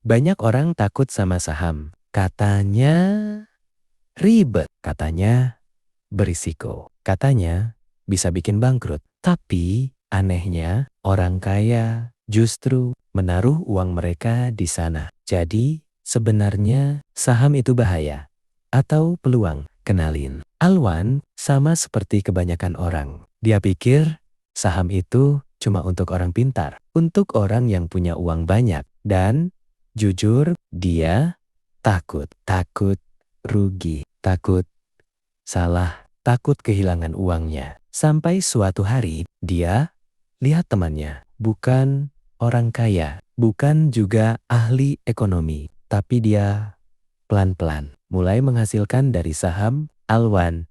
Banyak orang takut sama saham. Katanya ribet, katanya berisiko, katanya bisa bikin bangkrut. Tapi anehnya orang kaya justru menaruh uang mereka di sana. Jadi sebenarnya saham itu bahaya atau peluang? Kenalin, Alwan sama seperti kebanyakan orang. Dia pikir saham itu cuma untuk orang pintar, untuk orang yang punya uang banyak. Dan jujur dia takut rugi, takut salah, takut kehilangan uangnya. Sampai suatu hari dia lihat temannya, bukan orang kaya, bukan juga ahli ekonomi, tapi dia pelan-pelan mulai menghasilkan dari saham. Alwan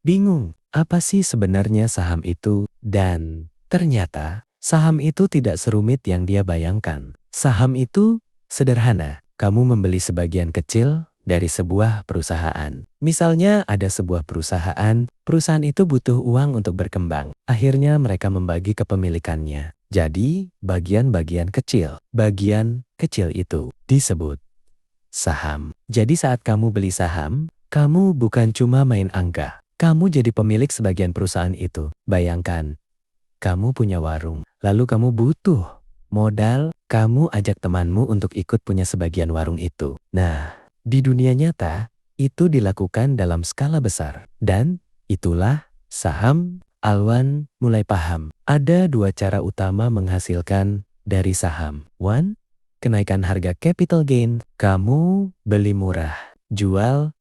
bingung, apa sih sebenarnya saham itu? Dan ternyata saham itu tidak serumit yang dia bayangkan. Saham itu sederhana. Kamu membeli sebagian kecil dari sebuah perusahaan. Misalnya ada sebuah perusahaan itu butuh uang untuk berkembang. Akhirnya mereka membagi kepemilikannya. Jadi bagian-bagian kecil. Bagian kecil itu disebut saham. Jadi saat kamu beli saham, kamu bukan cuma main angka. Kamu jadi pemilik sebagian perusahaan itu. Bayangkan, kamu punya warung, lalu kamu butuh modal, kamu ajak temanmu untuk ikut punya sebagian warung itu. Nah, di dunia nyata, itu dilakukan dalam skala besar. Dan itulah saham. Alwan mulai paham. Ada dua cara utama menghasilkan dari saham. One, kenaikan harga capital gain. Kamu beli murah, jual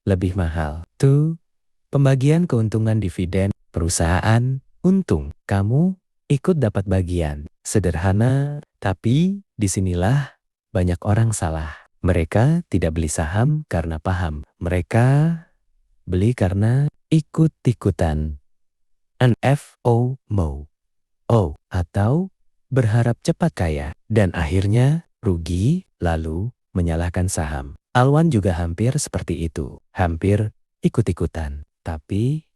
lebih mahal. Two, pembagian keuntungan dividen. Perusahaan untung, kamu ikut dapat bagian. Sederhana, tapi disinilah banyak orang salah. Mereka tidak beli saham karena paham. Mereka beli karena ikut-ikutan. FOMO. Atau berharap cepat kaya. Dan akhirnya rugi, lalu menyalahkan saham. Alwan juga hampir seperti itu. Hampir ikut-ikutan. Tapi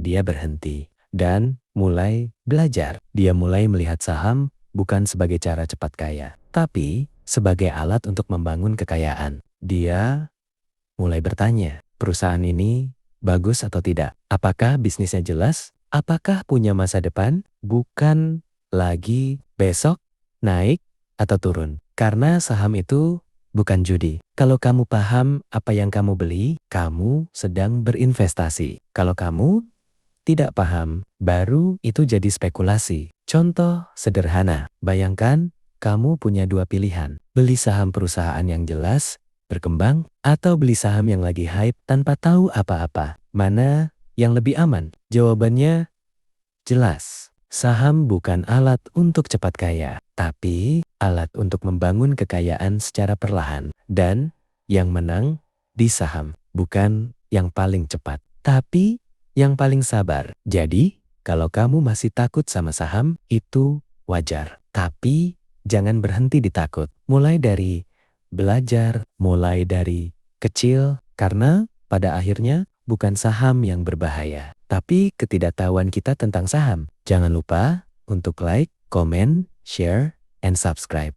dia berhenti dan mulai belajar. Dia mulai melihat saham bukan sebagai cara cepat kaya, tapi sebagai alat untuk membangun kekayaan. Dia mulai bertanya, perusahaan ini bagus atau tidak? Apakah bisnisnya jelas? Apakah punya masa depan? Bukan lagi besok naik atau turun. Karena saham itu bukan judi. Kalau kamu paham apa yang kamu beli, kamu sedang berinvestasi. Kalau kamu tidak paham, baru itu jadi spekulasi. Contoh sederhana, bayangkan kamu punya dua pilihan. Beli saham perusahaan yang jelas, berkembang, atau beli saham yang lagi hype tanpa tahu apa-apa. Mana yang lebih aman? Jawabannya jelas. Saham bukan alat untuk cepat kaya, tapi alat untuk membangun kekayaan secara perlahan. Dan yang menang di saham, bukan yang paling cepat, tapi yang paling sabar. Jadi, kalau kamu masih takut sama saham, itu wajar. Tapi jangan berhenti di takut. Mulai dari belajar, mulai dari kecil, karena pada akhirnya bukan saham yang berbahaya, tapi ketidaktahuan kita tentang saham. Jangan lupa untuk like, comment, share, and subscribe.